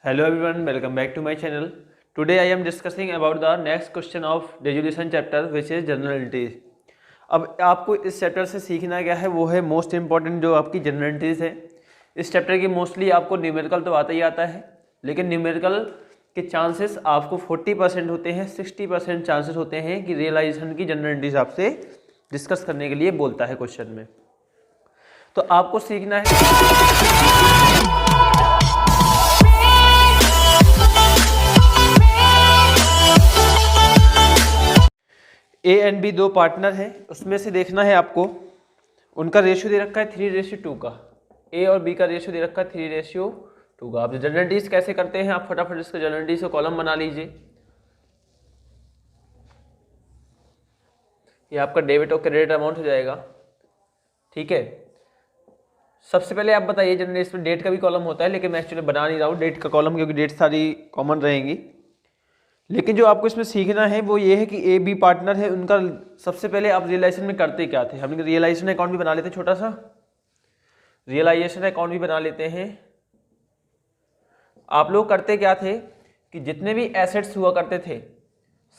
Hello everyone, welcome back to my channel. Today I am discussing about the next question of resolution chapter which is generalities. अब आपको इस chapter से सीखना क्या है वो है मोस्ट इम्पॉर्टेंट जो आपकी जनरलिटीज़ है। इस चैप्टर की मोस्टली आपको न्यूमेरिकल तो आता ही आता है, लेकिन न्यूमेरिकल के चांसेस आपको 40% होते हैं, 60% चांसेस होते हैं कि रियलाइजेशन की जनरलिटीज़ आपसे डिस्कस करने के लिए बोलता है क्वेश्चन में। तो आपको सीखना है ए एंड बी दो पार्टनर हैं, उसमें से देखना है आपको उनका रेशियो दे रखा है 3:2 का। ए और बी का रेशियो दे रखा है 3:2 का। आप जनरलिटीज कैसे करते हैं, आप फटाफट इसका जनरलिटीज का कॉलम बना लीजिए। ये आपका डेबिट और क्रेडिट अमाउंट हो जाएगा, ठीक है। सबसे पहले आप बताइए, जनरली इसमें डेट का भी कॉलम होता है, लेकिन मैं एक्चुअली बना नहीं रहा हूँ डेट का कॉलम क्योंकि डेट सारी कॉमन रहेंगी। लेकिन जो आपको इसमें सीखना है वो ये है कि ए बी पार्टनर है, उनका सबसे पहले आप रियलाइजेशन में करते क्या थे। हम रियलाइजेशन अकाउंट भी बना लेते हैं, छोटा सा रियलाइजेशन अकाउंट भी बना लेते हैं। आप लोग करते क्या थे कि जितने भी एसेट्स हुआ करते थे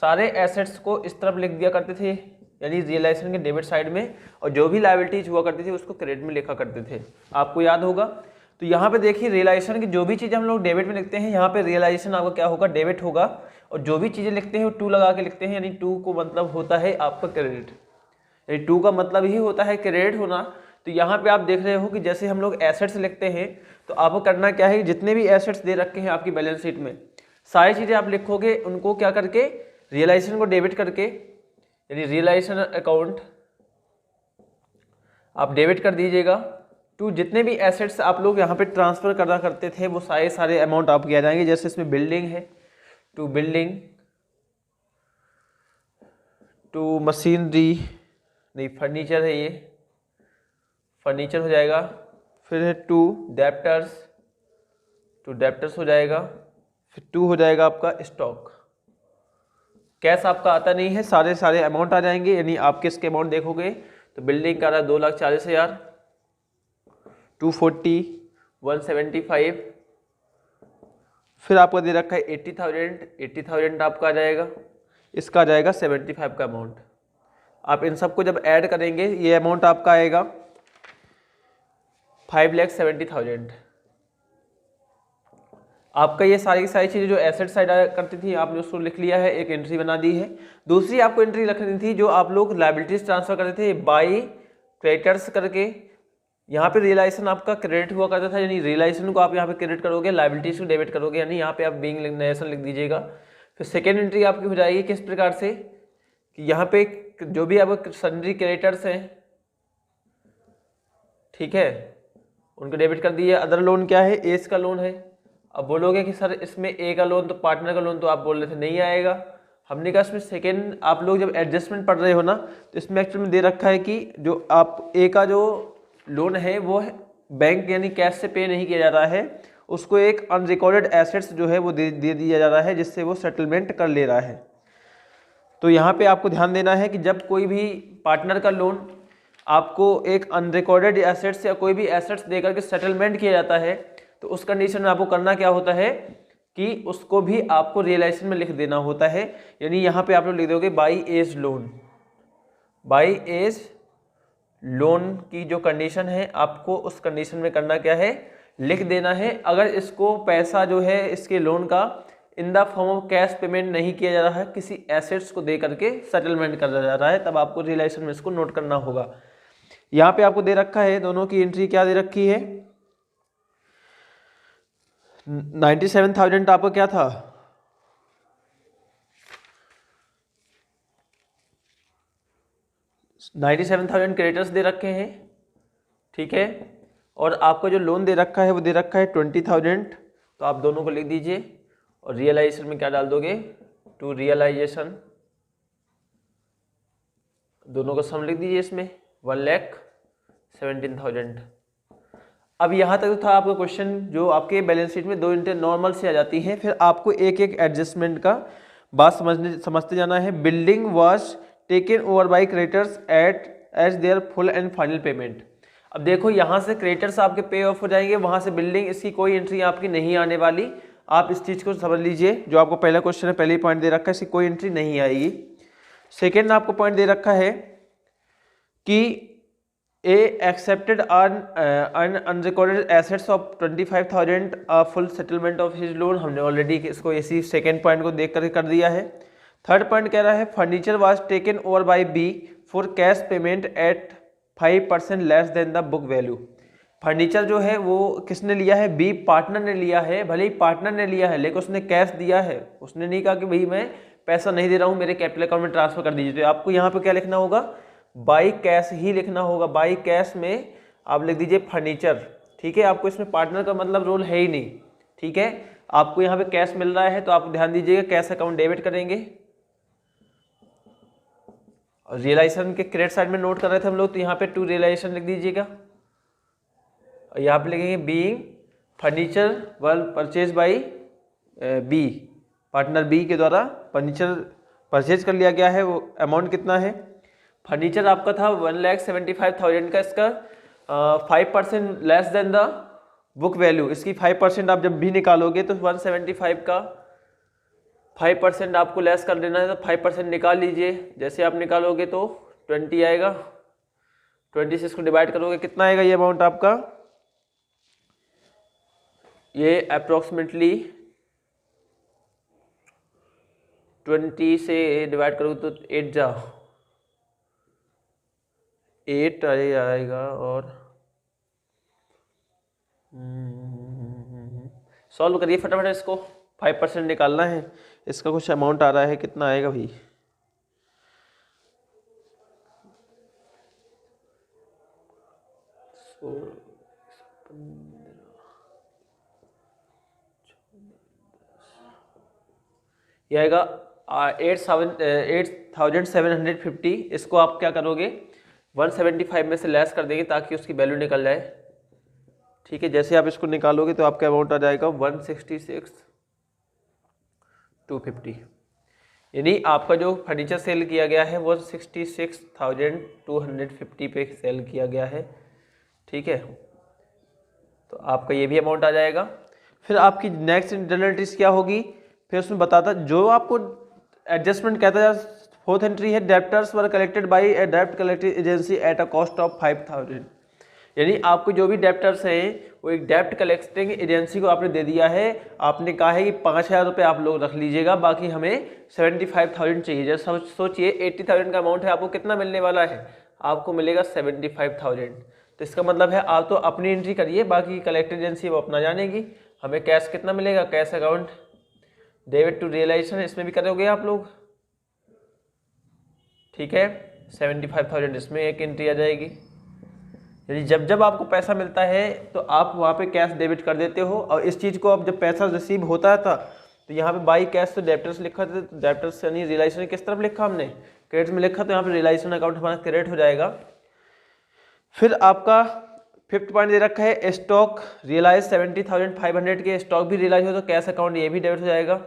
सारे एसेट्स को इस तरफ लिख दिया करते थे, यानी रियलाइजेशन के डेबिट साइड में, और जो भी लायबिलिटीज हुआ करती थी उसको क्रेडिट में लिखा करते थे। आपको याद होगा। तो यहाँ पे देखिए रियलाइजेशन की जो भी चीज़ें हम लोग डेबिट में लिखते हैं, यहाँ पे रियलाइजेशन आपका क्या होगा, डेबिट होगा। और जो भी चीज़ें लिखते हैं वो 2 लगा के लिखते हैं, यानी 2 को मतलब होता है आपका क्रेडिट, यानी 2 का मतलब ही होता है क्रेडिट होना। तो यहाँ पे आप देख रहे हो कि जैसे हम लोग एसेट्स लिखते हैं तो आपको करना क्या है, जितने भी एसेट्स दे रखे हैं आपकी बैलेंस शीट में सारी चीज़ें आप लिखोगे, उनको क्या करके रियलाइजेशन को डेबिट करके, यानी रियलाइजेशन अकाउंट आप डेबिट कर दीजिएगा। टू जितने भी एसेट्स आप लोग यहाँ पे ट्रांसफर करा करते थे वो सारे अमाउंट आपके आ जाएंगे। जैसे इसमें बिल्डिंग है, टू बिल्डिंग, टू मशीनरी, नहीं फर्नीचर है, ये फर्नीचर हो जाएगा। फिर है टू डेप्टर्स, टू डेप्टर्स हो जाएगा। फिर 2 हो जाएगा आपका स्टॉक। कैश आपका आता नहीं है, सारे अमाउंट आ जाएंगे, यानी आप किसके अमाउंट देखोगे तो बिल्डिंग का आ रहा है 2,40,000, 240, 175। फिर आपको दे रखा है 80,000 आपका आ जाएगा, इसका आ जाएगा 75 का अमाउंट। आप इन सबको जब ऐड करेंगे ये अमाउंट आपका आएगा 5,70,000। आपका ये सारी की सारी चीज़ें जो एसेट साइड करती थी आपने उसको लिख लिया है, एक एंट्री बना दी है। दूसरी आपको एंट्री लिखनी थी जो आप लोग लायबिलिटीज ट्रांसफर करते थे बाई क्रेडिटर्स करके। यहाँ पे रियलाइजेशन आपका क्रेडिट हुआ करता था, यानी रियलाइजेशन को आप यहाँ पे क्रेडिट करोगे, लायबिलिटीज को डेबिट करोगे, यानी यहाँ पे आप बीइंग रियलाइजेशन लिख दीजिएगा। फिर सेकेंड एंट्री आपकी हो जाएगी किस प्रकार से कि यहाँ पे जो भी आपके सन्ड्री क्रेडिटर्स हैं, ठीक है, उनको डेबिट कर दिए। अदर लोन क्या है, एज का लोन है। अब बोलोगे कि सर इसमें ए का लोन तो पार्टनर का लोन तो आप बोल रहे थे नहीं आएगा। हमने कहा इसमें सेकेंड आप लोग जब एडजस्टमेंट पढ़ रहे हो ना तो इसमें एक्चुअली में दे रखा है कि जो आप ए का जो लोन है वो बैंक यानी कैश से पे नहीं किया जा रहा है, उसको एक अनरिकॉर्डेड एसेट्स जो है वो दे दिया जा रहा है, जिससे वो सेटलमेंट कर ले रहा है। तो यहाँ पे आपको ध्यान देना है कि जब कोई भी पार्टनर का लोन आपको एक अनरिकॉर्डेड एसेट्स या कोई भी एसेट्स देकर के सेटलमेंट किया जाता है तो उस कंडीशन में आपको करना क्या होता है कि उसको भी आपको रियलाइजेशन में लिख देना होता है। यानी यहाँ पे आप लोग लिख दोगे by A's loan. By A's loan की जो कंडीशन है आपको उस कंडीशन में करना क्या है, लिख देना है। अगर इसको पैसा जो है इसके लोन का in the form of cash payment नहीं किया जा रहा है, किसी एसेट्स को दे करके सेटलमेंट कर जा रहा है, तब आपको रियलाइजेशन में इसको नोट करना होगा। यहाँ पे आपको दे रखा है दोनों की एंट्री क्या दे रखी है, 97,000 आपका क्या था, $97,000 क्रेडिटर्स दे रखे हैं, ठीक है। और आपको जो लोन दे रखा है वो दे रखा है 20,000। तो आप दोनों को लिख दीजिए और रियलाइजेशन में क्या डाल दोगे, टू रियलाइजेशन, दोनों का सम लिख दीजिए इसमें 1,17,000। अब यहाँ तक तो था आपका क्वेश्चन जो आपके बैलेंस शीट में 2 इंटर नॉर्मल से आ जाती है। फिर आपको एक एक एडजस्टमेंट का बात समझते जाना है। Building was taken over by creditors at as their full and final payment. अब देखो यहाँ से क्रेडिटर्स आपके पे ऑफ हो जाएंगे, वहाँ से बिल्डिंग इसकी कोई एंट्री आपकी नहीं आने वाली। आप इस चीज़ को समझ लीजिए, जो आपको पहला क्वेश्चन है पहले ही पॉइंट दे रखा है, इसकी कोई एंट्री नहीं आएगी। सेकेंड आपको पॉइंट दे रखा है कि A accepted unrecorded assets of 25,000 full settlement of his loan. हमने ऑलरेडी इसको इसी सेकेंड पॉइंट को देख कर दिया है। थर्ड पॉइंट कह रहा है furniture was taken over by B for cash payment at 5% less than the book value. Furniture जो है वो किसने लिया है? बी पार्टनर ने लिया है। भले ही पार्टनर ने लिया है लेकिन उसने कैश दिया है, उसने नहीं कहा कि भाई मैं पैसा नहीं दे रहा हूँ, मेरे कैपिटल अकाउंट में ट्रांसफर कर दीजिए। तो आपको यहाँ पे क्या लिखना होगा? बाई कैश ही लिखना होगा। बाई कैश में आप लिख दीजिए फर्नीचर, ठीक है। आपको इसमें पार्टनर का मतलब रोल है ही नहीं, ठीक है। आपको यहाँ पे कैश मिल रहा है तो आप ध्यान दीजिएगा कैश अकाउंट डेबिट करेंगे। और रियलाइजेशन के क्रेडिट साइड में नोट कर रहे थे हम लोग, तो यहाँ पे टू रियलाइजेशन लिख दीजिएगा। और यहाँ पे लिखेंगे being furniture well purchase by B, partner B के द्वारा फर्नीचर परचेज कर लिया गया है। वो अमाउंट कितना है? फर्नीचर आपका था 1,75,000 का, इसका 5% less than the book value. इसकी 5% आप जब भी निकालोगे तो 175 का 5% आपको लेस कर देना है, तो 5% निकाल लीजिए। जैसे आप निकालोगे तो 20 आएगा, 20 से इसको डिवाइड करोगे कितना आएगा ये अमाउंट आपका? ये अप्रोक्सीमेटली 20 से डिवाइड करोगे तो 8 आएगा। और सॉल्व करिए फटाफट इसको, 5% निकालना है। इसका कुछ अमाउंट आ रहा है, कितना आएगा भाई? ये आएगा 8,750। इसको आप क्या करोगे? 175 में से लेस कर देंगे ताकि उसकी वैल्यू निकल जाए, ठीक है। जैसे आप इसको निकालोगे तो आपका अमाउंट आ जाएगा 166,250। यानी आपका जो फर्नीचर सेल किया गया है वो 66,250 पे सेल किया गया है, ठीक है। तो आपका ये भी अमाउंट आ जाएगा। फिर आपकी नेक्स्ट इंटरनल एंट्रीज क्या होगी? फिर उसमें बताता जो आपको एडजस्टमेंट कहता है। फोर्थ एंट्री है डेब्टर्स वर कलेक्टेड बाय ए डेब्ट collecting agency at a cost of 5,000। यानी आपको जो भी डेब्टर्स हैं वो एक डेब्ट कलेक्टिंग एजेंसी को आपने दे दिया है। आपने कहा है कि 5,000 रुपये आप लोग रख लीजिएगा, बाकी हमें 75,000 चाहिए। जैसे सोचिए 80,000 का अमाउंट है, आपको कितना मिलने वाला है? आपको मिलेगा 75,000। तो इसका मतलब है आप तो अपनी एंट्री करिए, बाकी कलेक्टिंग एजेंसी वो अपना जानेगी। हमें कैश कितना मिलेगा? Cash account debit to realisation, इसमें भी करोगे आप लोग, ठीक है। 75,000 इसमें एक एंट्री आ जाएगी। यानी जब जब आपको पैसा मिलता है तो आप वहाँ पे कैश डेबिट कर देते हो। और इस चीज़ को अब जब पैसा रिसीव होता था तो यहाँ पे बाई कैश तो डेब्टर्स लिखा था, तो डेब्टर्स यानी रियलाइजेशन किस तरफ लिखा हमने? क्रेडिट में लिखा, तो यहाँ पे रियलाइजेशन अकाउंट हमारा क्रेडिट हो जाएगा। फिर आपका फिफ्थ पॉइंट दे रखा है स्टॉक रियलाइज 70,500 के स्टॉक भी रियलाइज हो तो कैश अकाउंट ये भी डेबिट हो जाएगा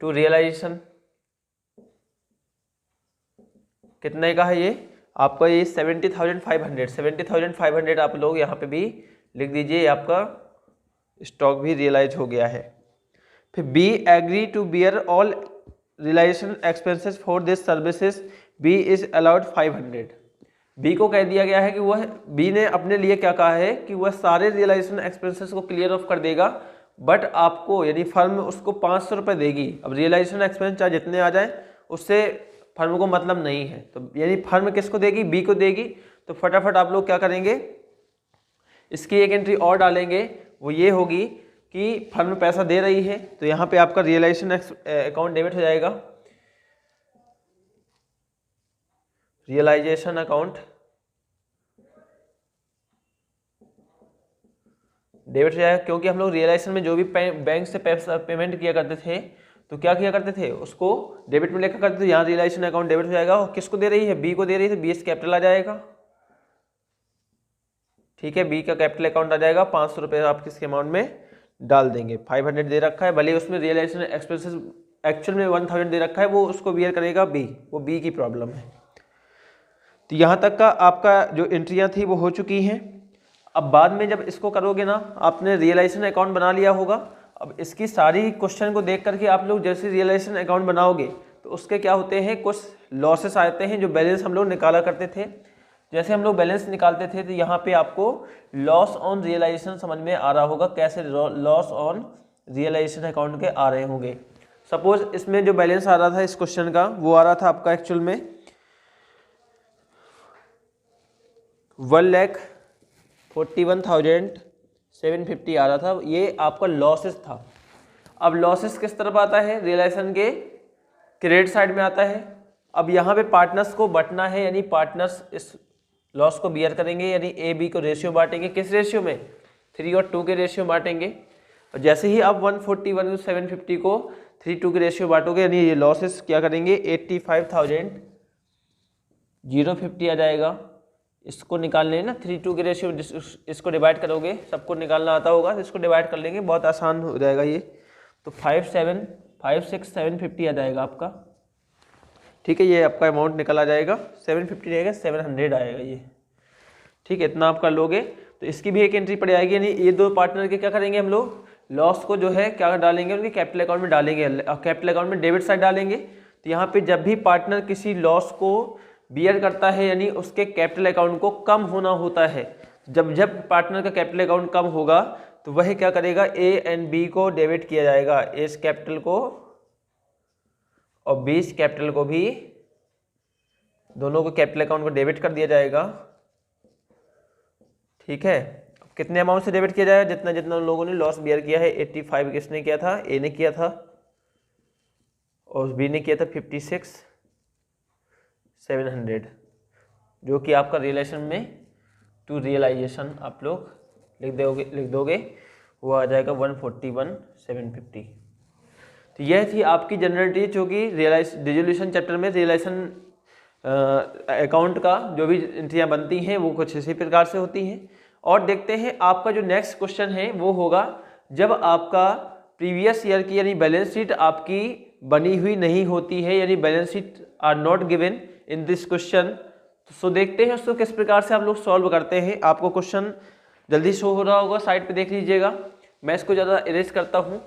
टू रियलाइजेशन। कितने का है ये आपका? ये 70,500 आप लोग यहाँ पे भी लिख दीजिए, आपका स्टॉक भी रियलाइज हो गया है। फिर B agree to bear all realisation expenses for this services, B is allowed 500। बी को कह दिया गया है कि वह, बी ने अपने लिए क्या कहा है कि वह सारे रियलाइजेशन एक्सपेंसेस को क्लियर ऑफ कर देगा, बट आपको यानी फर्म उसको 500 रुपये देगी। अब रियलाइजेशन एक्सपेंस चाहे जितने आ जाए उससे फर्म को मतलब नहीं है, तो यानी फर्म किसको देगी? बी को देगी। तो फटाफट आप लोग क्या करेंगे, इसकी एक एंट्री और डालेंगे, वो ये होगी कि फर्म पैसा दे रही है तो यहाँ पे आपका रियलाइजेशन अकाउंट डेबिट हो जाएगा, रियलाइजेशन अकाउंट डेबिट हो जाएगा। क्योंकि हम लोग रियलाइजेशन में जो भी बैंक से पैसा पेमेंट किया करते थे तो क्या किया करते थे, उसको डेबिट में लिखा करते थे। यहाँ रियलाइजेशन अकाउंट डेबिट हो जाएगा। और किसको दे रही है? बी को दे रही है, तो बी एस कैपिटल आ जाएगा, ठीक है। बी का कैपिटल अकाउंट आ जाएगा। 500 रुपये आप किसके अमाउंट में डाल देंगे? 500 दे रखा है, भले उसमें रियलाइजेशन एक्सपेंसेस एक्चुअल में 1,000 दे रखा है, वो उसको बियर करेगा बी, वो बी की प्रॉब्लम है। तो यहाँ तक का आपका जो एंट्रियाँ थी वो हो चुकी हैं। अब बाद में जब इसको करोगे ना, आपने रियलाइजेशन अकाउंट बना लिया होगा। अब इसकी सारी क्वेश्चन को देख करके आप लोग जैसे रियलाइजेशन अकाउंट बनाओगे तो उसके क्या होते हैं, कुछ लॉसेस आते हैं जो बैलेंस हम लोग निकाला करते थे। जैसे हम लोग बैलेंस निकालते थे तो यहाँ पे आपको लॉस ऑन रियलाइजेशन समझ में आ रहा होगा, कैसे लॉस ऑन रियलाइजेशन अकाउंट के आ रहे होंगे। सपोज इसमें जो बैलेंस आ रहा था इस क्वेश्चन का, वो आ रहा था आपका एक्चुअल में 1,41,750 आ रहा था, ये आपका लॉसेस था। अब लॉसेस किस तरफ आता है, रियलाइजेशन के क्रेडिट साइड में आता है। अब यहाँ पे पार्टनर्स को बंटना है, यानी पार्टनर्स इस लॉस को बियर करेंगे, यानी ए बी को रेशियो बांटेंगे। किस रेशियो में, 3 और 2 के रेशियो बांटेंगे। और जैसे ही आप 141,750 को 3:2 के रेशियो बांटोगे, यानी ये लॉसेस क्या करेंगे, 85,050 आ जाएगा। इसको निकालने हैं ना 3:2 के रेशियो, इसको डिवाइड करोगे, सबको निकालना आता होगा तो इसको डिवाइड कर लेंगे, बहुत आसान हो जाएगा ये। तो 56,750 आ जाएगा आपका। ठीक है, ये आपका अमाउंट निकल आ जाएगा, 750 रहेगा, 700 आएगा ये। ठीक है, इतना आप कर लोगे तो इसकी भी एक एंट्री पड़ जाएगी। यानी ये दो पार्टनर के क्या करेंगे हम लोग, लॉस को जो है क्या डालेंगे, उनके कैपिटल अकाउंट में डालेंगे, कैपिटल अकाउंट में डेबिट साइड डालेंगे। तो यहाँ पे जब भी पार्टनर किसी लॉस को बियर करता है, यानी उसके कैपिटल अकाउंट को कम होना होता है। जब पार्टनर का कैपिटल अकाउंट कम होगा तो वह क्या करेगा, ए एंड बी को डेबिट किया जाएगा, ए कैपिटल को और बीस कैपिटल को भी, दोनों को कैपिटल अकाउंट को डेबिट कर दिया जाएगा। ठीक है, कितने अमाउंट से डेबिट किया जाएगा, जितना जितना लोगों ने लॉस बियर किया है। 85 किसने किया था, ए ने किया था, और बी ने किया था 56,700, जो कि आपका रिलेशन में टू रियलाइजेशन आप लोग लिख दोगे, वो आ जाएगा 141,750। तो यह थी आपकी जनरल ट्री, जो कि रिजोल्यूशन चैप्टर में रियलाइजेशन अकाउंट का जो भी एंट्रियाँ बनती हैं वो कुछ इसी प्रकार से होती हैं। और देखते हैं आपका जो नेक्स्ट क्वेश्चन है वो होगा, जब आपका प्रीवियस ईयर की यानी बैलेंस शीट आपकी बनी हुई नहीं होती है, यानी balance sheet are not given in this question. So देखते हैं उसको किस प्रकार से आप लोग सॉल्व करते हैं। आपको क्वेश्चन जल्दी शो हो रहा होगा, साइड पे देख लीजिएगा। मैं इसको ज़्यादा इरेज करता हूँ।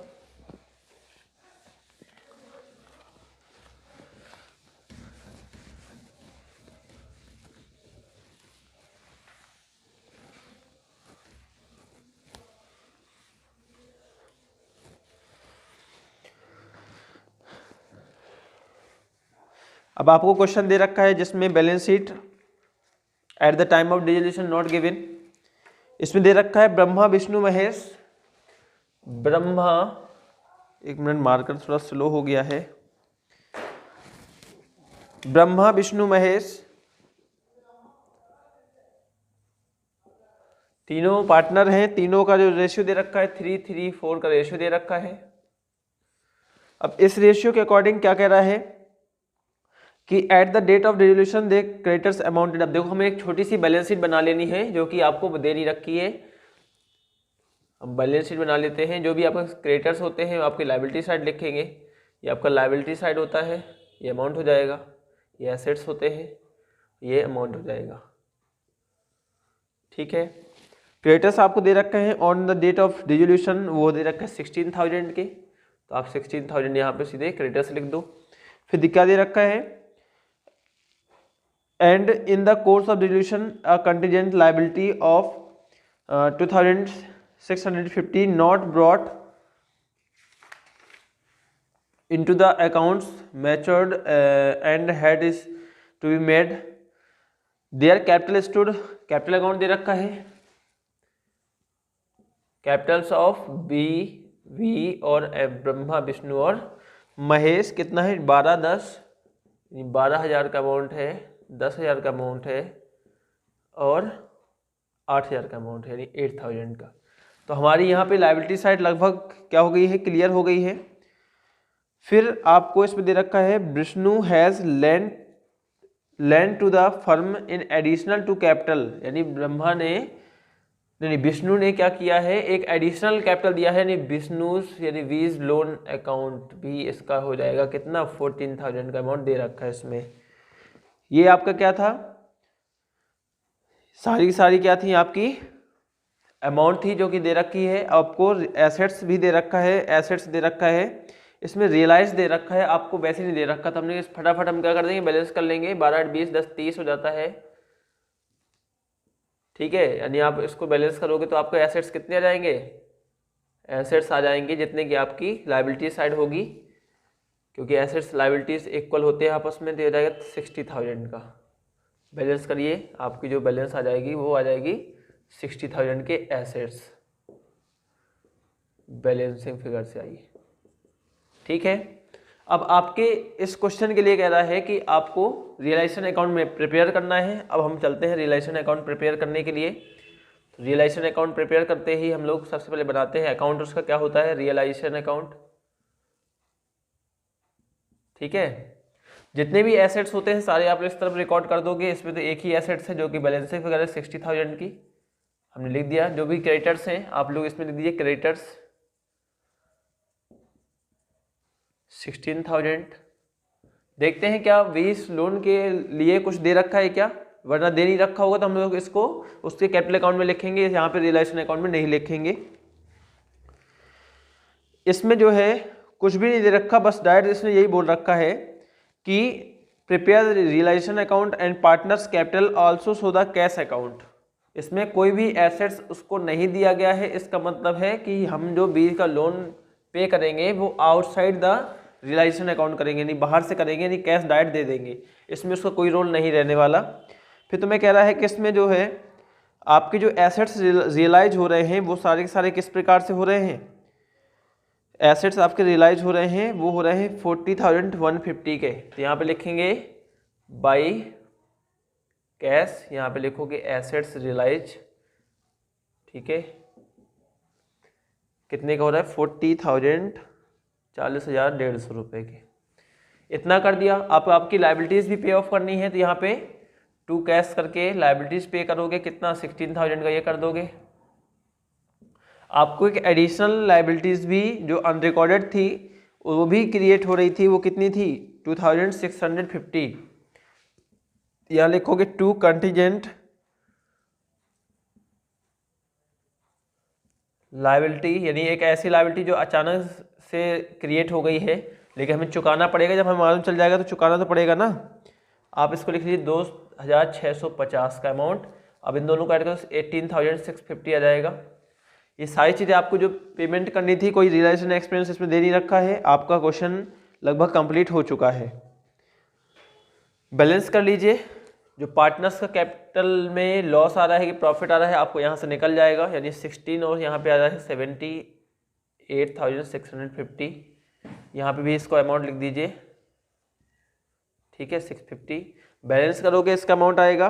अब आपको क्वेश्चन दे रखा है जिसमें balance sheet at the time of dissolution not given. इसमें दे रखा है ब्रह्मा विष्णु महेश। ब्रह्मा, एक मिनट मार्कर थोड़ा स्लो हो गया है। ब्रह्मा विष्णु महेश तीनों पार्टनर हैं। तीनों का जो रेशियो दे रखा है 3:3:4 का रेशियो दे रखा है। अब इस रेशियो के अकॉर्डिंग क्या कह रहा है कि at the date of dissolution the creditors amounted. अब देखो हमें एक छोटी सी बैलेंस शीट बना लेनी है जो कि आपको दे नहीं रखी है। हम बैलेंस शीट बना लेते हैं। जो भी आपके क्रेडिटर्स होते हैं आपकी लायबिलिटी साइड लिखेंगे। ये आपका लायबिलिटी साइड होता है, ये अमाउंट हो जाएगा। ये एसेट्स होते हैं, ये अमाउंट हो जाएगा। ठीक है, क्रेडिटर्स आपको दे रखे हैं on the date of dissolution, वो दे रखा है 16,000 के। तो आप 16,000 यहाँ पे सीधे क्रेडिटर्स लिख दो। फिर क्या दे रखा है, and in the course of dissolution a contingent liability of 2,650 not brought into the accounts matured and had is to be made their capital stood, capital account दे रखा है। कैपिटल्स ऑफ बी, वी और ब्रह्मा विष्णु और महेश कितना है 12,10, 12,000 का amount है, 10,000 का अमाउंट है और 8,000 का अमाउंट है, यानी 8,000 का। तो हमारी यहाँ पे लायबिलिटी साइड लगभग क्या हो गई है, क्लियर हो गई है। फिर आपको इसमें दे रखा है Vishnu has lent to the firm in additional to capital, यानी ब्रह्मा ने नहीं विष्णु ने क्या किया है, एक एडिशनल कैपिटल दिया है, यानी विष्णु यानी वीज लोन अकाउंट भी इसका हो जाएगा कितना 14,000 का अमाउंट दे रखा है इसमें। ये आपका क्या था, सारी क्या थी आपकी अमाउंट थी जो कि दे रखी है, आपको एसेट्स भी दे रखा है, एसेट्स दे रखा है, इसमें रियलाइज दे रखा है, आपको वैसे नहीं दे रखा। तो हमने फटाफट हम क्या कर देंगे, बैलेंस कर लेंगे। 12 8 20 10 30 हो जाता है, ठीक है। यानी आप इसको बैलेंस करोगे तो आपको एसेट्स कितने आ जाएंगे, एसेट्स आ जाएंगे जितने की आपकी लाइबिलिटी साइड होगी, क्योंकि एसेट्स लाइबिलिटीज इक्वल होते हैं आपस में। तो हो जाएगा 60,000 का। बैलेंस करिए, आपकी जो बैलेंस आ जाएगी वो आ जाएगी 60,000 के एसेट्स, बैलेंसिंग फिगर से आई, ठीक है। अब आपके इस क्वेश्चन के लिए कह रहा है कि आपको रियलाइजेशन अकाउंट में प्रिपेयर करना है। अब हम चलते हैं रियलाइजेशन अकाउंट प्रिपेयर करने के लिए। रियलाइजेशन अकाउंट प्रिपेयर करते ही हम लोग सबसे पहले बनाते हैं अकाउंट, उसका क्या होता है, रियलाइजेशन अकाउंट, ठीक है। जितने भी एसेट्स होते हैं सारे आप इस तरफ रिकॉर्ड कर दोगे। इसमें तो एक ही एसेट्स है जो कि बैलेंसिंग फिगर है 60,000 की, हमने लिख दिया। जो भी क्रेडिटर्स हैं आप लोग इसमें लिख दीजिए, क्रेडिटर्स 16,000। देखते हैं क्या 20 लोन के लिए कुछ दे रखा है क्या, वरना दे नहीं रखा होगा तो हम लोग इसको उसके कैपिटल अकाउंट में लिखेंगे, यहाँ पे रियलाइजेशन अकाउंट में नहीं लिखेंगे। इसमें जो है कुछ भी नहीं दे रखा, बस डायरेक्ट इसने यही बोल रखा है कि prepare realisation account and partners capital also show the cash account. इसमें कोई भी एसेट्स उसको नहीं दिया गया है। इसका मतलब है कि हम जो 20 का लोन पे करेंगे वो आउटसाइड द रियलाइजेशन अकाउंट करेंगे, नहीं बाहर से करेंगे, नहीं कैश डायरेक्ट दे देंगे, इसमें उसका कोई रोल नहीं रहने वाला। फिर तुम्हें कह रहा है कि इसमें जो है आपके जो एसेट्स रियलाइज हो रहे हैं वो सारे के सारे किस प्रकार से हो रहे हैं, एसेट्स आपके रियलाइज हो रहे हैं वो हो रहे हैं 40,150 के। तो यहाँ पे लिखेंगे बाई कैश, यहाँ पे लिखोगे एसेट्स रियलाइज, ठीक है। कितने का हो रहा है, 40,000, 40,150 रुपये के। इतना कर दिया। आपकी लाइबिलिटीज़ भी पे ऑफ करनी है, तो यहाँ पे टू कैश करके लाइबिलिटीज़ पे करोगे, कितना 16,000 का ये कर दोगे। आपको एक एडिशनल लाइबिलिटीज़ भी जो अनरिकॉर्डेड थी वो भी क्रिएट हो रही थी, वो कितनी थी 2,650। यहाँ लिखोगे टू कंटीजेंट लाइबिलिटी, यानी एक ऐसी लाइबिलिटी जो अचानक से क्रिएट हो गई है लेकिन हमें चुकाना पड़ेगा, जब हमें मालूम चल जाएगा तो चुकाना तो पड़ेगा ना। आप इसको लिख लीजिए 2,650 का अमाउंट। अब इन दोनों का ऐड करो 18,650 आ जाएगा। ये सारी चीज़ें आपको जो पेमेंट करनी थी, कोई रियलाइजेशन एक्सपीरियंस इसमें दे नहीं रखा है। आपका क्वेश्चन लगभग कंप्लीट हो चुका है। बैलेंस कर लीजिए। जो पार्टनर्स का कैपिटल में लॉस आ रहा है कि प्रॉफिट आ रहा है, आपको यहाँ से निकल जाएगा, यानी 16 और यहाँ पे आ रहा है 78,650। यहाँ पे भी इसको अमाउंट लिख दीजिए, ठीक है 650। बैलेंस करोगे इसका अमाउंट आएगा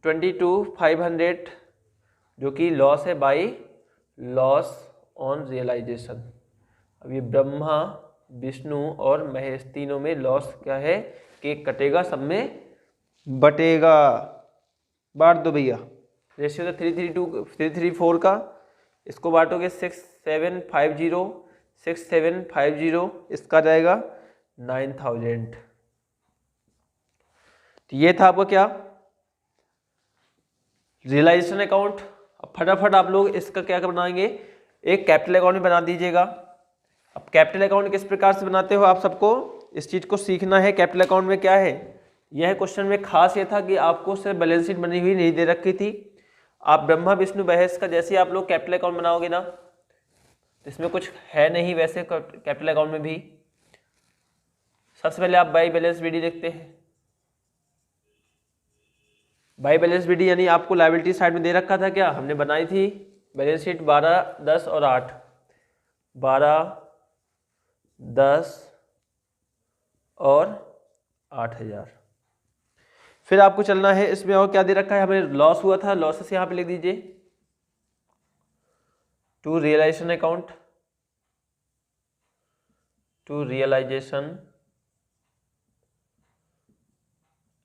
22,500 जो कि लॉस है बाई लॉस ऑन रियलाइजेशन। अब ये ब्रह्मा विष्णु और महेश तीनों में लॉस क्या है, केक कटेगा सब में बटेगा। बांट दो भैया, रेशियो तो 334 का, इसको बांटोगे 6750, इसका जाएगा 9,000। तो ये था आपका क्या, रियलाइजेशन अकाउंट। अब फटाफट आप लोग इसका क्या बनाएंगे, एक कैपिटल अकाउंट भी बना दीजिएगा। अब कैपिटल अकाउंट किस प्रकार से बनाते हो, आप सबको इस चीज़ को सीखना है। कैपिटल अकाउंट में क्या है, यह क्वेश्चन में खास ये था कि आपको सिर्फ बैलेंस शीट बनी हुई नहीं दे रखी थी। आप ब्रह्मा विष्णु महेश का जैसे आप लोग कैपिटल अकाउंट बनाओगे ना, तो इसमें कुछ है नहीं वैसे कैपिटल अकाउंट में भी। सबसे पहले आप बाई बैलेंस बीडी देखते हैं। बाई बैलेंस बीडी यानी आपको लायबिलिटी साइड में दे रखा था, क्या हमने बनाई थी बैलेंस शीट 12, 10 और 8, 12, 10 और 8,000। फिर आपको चलना है इसमें, और क्या दे रखा है, हमें लॉस हुआ था, लॉसेस यहाँ पे लिख दीजिए to realisation account, to realisation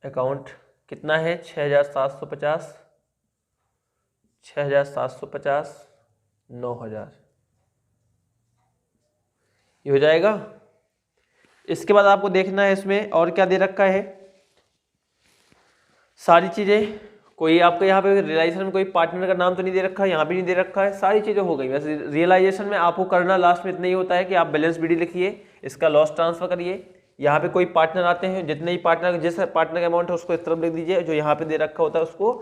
account कितना है 6,750, 6,750, 9,000 ये हो जाएगा। इसके बाद आपको देखना है इसमें और क्या दे रखा है, सारी चीज़ें कोई आपको यहाँ पे रियलाइजेशन में कोई पार्टनर का नाम तो नहीं दे रखा है, यहाँ भी नहीं दे रखा है, सारी चीज़ें हो गई। वैसे रियलाइजेशन में आपको करना लास्ट में इतना ही होता है कि आप बैलेंस बीडी लिखिए, इसका लॉस ट्रांसफर करिए, यहाँ पे कोई पार्टनर आते हैं, जितने ही पार्टनर जिस पार्टनर का अमाउंट है उसको इस तरफ लिख दीजिए, जो यहाँ पे दे रखा होता है उसको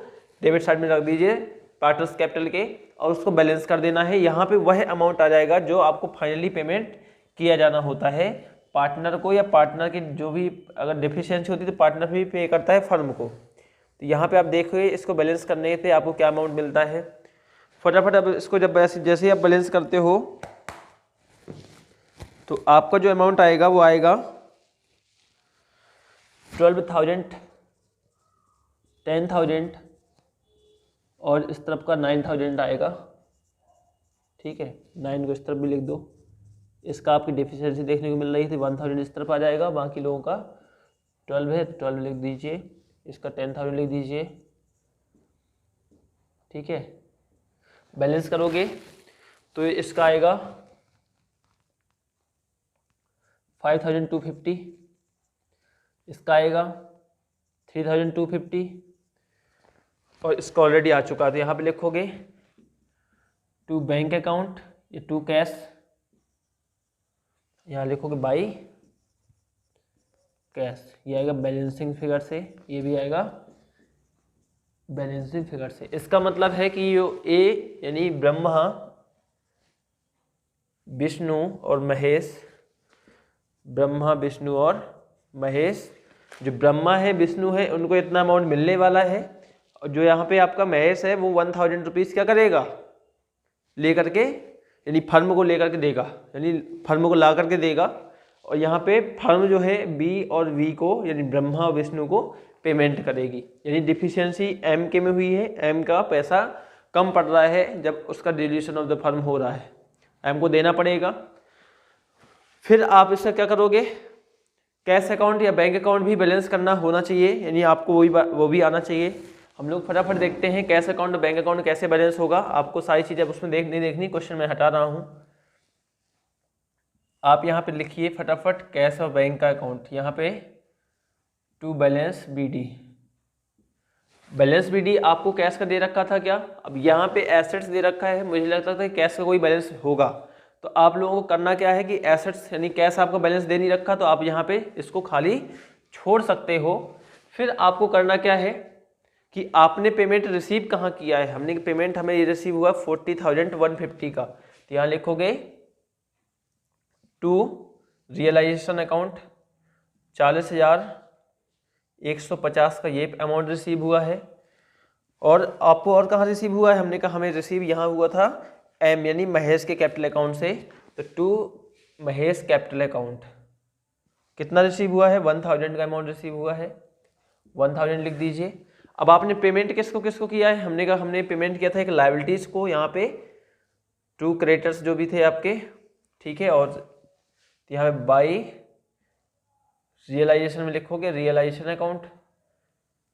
डेबिट साइड में रख दीजिए पार्टनर्स कैपिटल के, और उसको बैलेंस कर देना है। यहाँ पे वह अमाउंट आ जाएगा जो आपको फाइनली पेमेंट किया जाना होता है पार्टनर को, या पार्टनर की जो भी अगर डिफिशियंसी होती है तो पार्टनर भी पे करता है फर्म को। तो यहाँ पे आप देखिए इसको बैलेंस करने पे आपको क्या अमाउंट मिलता है। फटाफट अब इसको जब जैसे ही आप बैलेंस करते हो तो आपका जो अमाउंट आएगा वो आएगा 12,000, 10,000 और इस तरफ का 9,000 आएगा। ठीक है, 9 को इस तरफ भी लिख दो। इसका आपकी डेफिशिएंसी देखने को मिल रही थी, 1,000 इस तरफ आ जाएगा, बाकी लोगों का 12 है तो 12 लिख दीजिए, इसका 10,000 लिख दीजिए। ठीक है, बैलेंस करोगे तो इसका आएगा 5,250, इसका आएगा 3,250 और इसका ऑलरेडी आ चुका था। यहाँ पे लिखोगे टू बैंक अकाउंट या टू कैश, यहाँ लिखोगे बाई कैश, ये आएगा बैलेंसिंग फिगर से, ये भी आएगा बैलेंसिंग फिगर से। इसका मतलब है कि यो ए यानी ब्रह्मा, विष्णु और महेश, ब्रह्मा विष्णु और महेश, जो ब्रह्मा है विष्णु है उनको इतना अमाउंट मिलने वाला है, और जो यहाँ पे आपका महेश है वो 1,000 रुपीज़ क्या करेगा लेकर के, यानी फर्म को लेकर के देगा, यानी फर्म को ला करके देगा। और यहाँ पे फर्म जो है बी और वी को यानी ब्रह्मा और विष्णु को पेमेंट करेगी, यानी डिफिशियंसी एम के में हुई है, एम का पैसा कम पड़ रहा है जब उसका डिल्यूशन ऑफ द फर्म हो रहा है, एम को देना पड़ेगा। फिर आप इसका क्या करोगे, कैश अकाउंट या बैंक अकाउंट भी बैलेंस करना होना चाहिए, यानी आपको वो भी आना चाहिए। हम लोग फटाफट देखते हैं कैश अकाउंट और बैंक अकाउंट कैसे बैलेंस होगा। आपको सारी चीज़ें उसमें नहीं देखनी, क्वेश्चन मैं हटा रहा हूँ। आप यहाँ पे लिखिए फटाफट कैश और बैंक का अकाउंट, यहाँ पे to balance BD. Balance BD आपको कैश का दे रखा था क्या, अब यहाँ पे एसेट्स दे रखा है, मुझे लगता था कि कैश का कोई बैलेंस होगा, तो आप लोगों को करना क्या है कि एसेट्स यानी कैश आपका बैलेंस दे नहीं रखा तो आप यहाँ पे इसको खाली छोड़ सकते हो। फिर आपको करना क्या है कि आपने पेमेंट रिसीव कहाँ किया है, हमने पेमेंट हमें ये रिसीव हुआ 40,150 का, तो यहाँ लिखोगे टू रियलाइजेशन अकाउंट 40,150 का ये अमाउंट रिसीव हुआ है। और आपको और कहाँ रिसीव हुआ है, हमने कहा हमें रिसीव यहाँ हुआ था एम यानी महेश के कैपिटल अकाउंट से, तो टू महेश कैपिटल अकाउंट कितना रिसीव हुआ है, 1,000 का अमाउंट रिसीव हुआ है, 1,000 लिख दीजिए। अब आपने पेमेंट किसको किसको किया है, हमने कहा हमने पेमेंट किया था एक लायबिलिटीज़ को, यहाँ पे टू क्रेडिटर्स जो भी थे आपके, ठीक है, और यहाँ पे बाई रियलाइजेशन में लिखोगे रियलाइजेशन अकाउंट,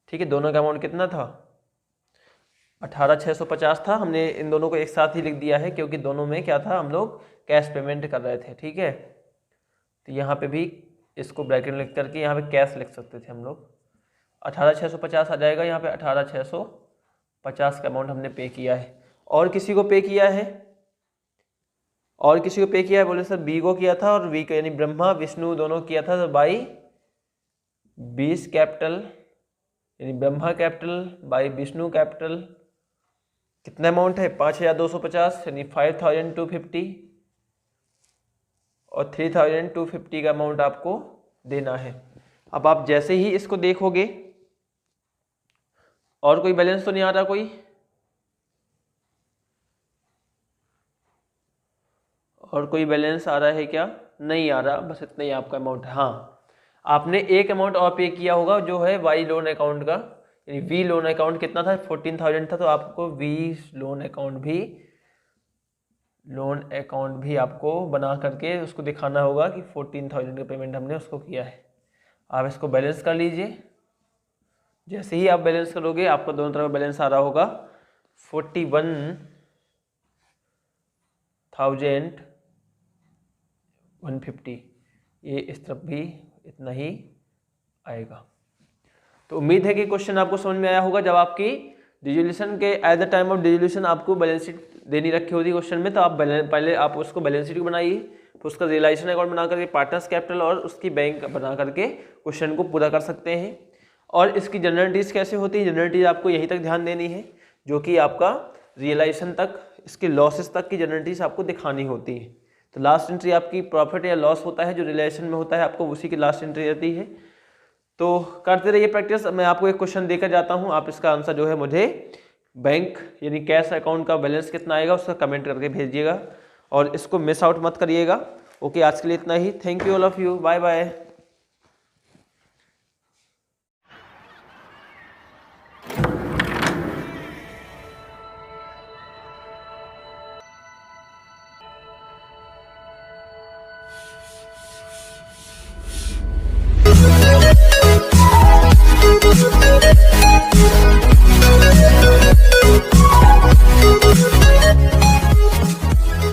ठीक है। दोनों का अमाउंट कितना था, 18,650 था, हमने इन दोनों को एक साथ ही लिख दिया है क्योंकि दोनों में क्या था, हम लोग कैश पेमेंट कर रहे थे, ठीक है। तो यहाँ पे भी इसको ब्रैकेट लिख करके यहाँ पे कैश लिख सकते थे हम लोग, 18,650 आ जाएगा, यहाँ पे 18,650 का अमाउंट हमने पे किया है। और किसी को पे किया है, और किसी को पे किया है, बोले सर बी को किया था, और वी को यानी ब्रह्मा विष्णु दोनों किया था, तो बाई 20 कैपिटल यानी Brahma capital by Vishnu capital, कितना अमाउंट है 5,250 यानी 5,250, और 3,250 का अमाउंट आपको देना है। अब आप जैसे ही इसको देखोगे, और कोई बैलेंस तो नहीं आ रहा, कोई और कोई बैलेंस आ रहा है क्या, नहीं आ रहा, बस इतना ही आपका अमाउंट है। हाँ, आपने एक अमाउंट और पे किया होगा जो है वाई लोन अकाउंट का, यानी वी लोन अकाउंट कितना था 14,000 था, तो आपको वी लोन अकाउंट भी आपको बना करके उसको दिखाना होगा कि 14,000 का पेमेंट हमने उसको किया है। आप इसको बैलेंस कर लीजिए, जैसे ही आप बैलेंस करोगे आपको दोनों तरफ बैलेंस आ रहा होगा 41,150, ये इस तरफ भी इतना ही आएगा। तो उम्मीद है कि क्वेश्चन आपको समझ में आया होगा। जब आपकी डिजोल्यूशन के at the time of dissolution आपको बैलेंस शीट देनी रखी होती है क्वेश्चन में, तो आप पहले आप उसको बैलेंस शीट बनाइए, फिर उसका रियलाइजेशन अकाउंट बना करके पार्टनर्स कैपिटल और उसकी बैंक बना करके क्वेश्चन को पूरा कर सकते हैं। और इसकी जनरल एंट्रीज कैसे होती है, जनरल एंट्रीज आपको यहीं तक ध्यान देनी है जो कि आपका रियलाइजेशन तक, इसके लॉसेस तक की जनरल एंट्रीज आपको दिखानी होती है। तो लास्ट एंट्री आपकी प्रॉफिट या लॉस होता है जो रियलाइजेशन में होता है, आपको उसी की लास्ट एंट्री रहती है। तो करते रहिए प्रैक्टिस। मैं आपको एक क्वेश्चन देकर जाता हूँ, आप इसका आंसर जो है मुझे बैंक यानी कैश अकाउंट का बैलेंस कितना आएगा उसका कमेंट करके भेजिएगा और इसको मिस आउट मत करिएगा। ओके, आज के लिए इतना ही। Thank you all of you, bye bye.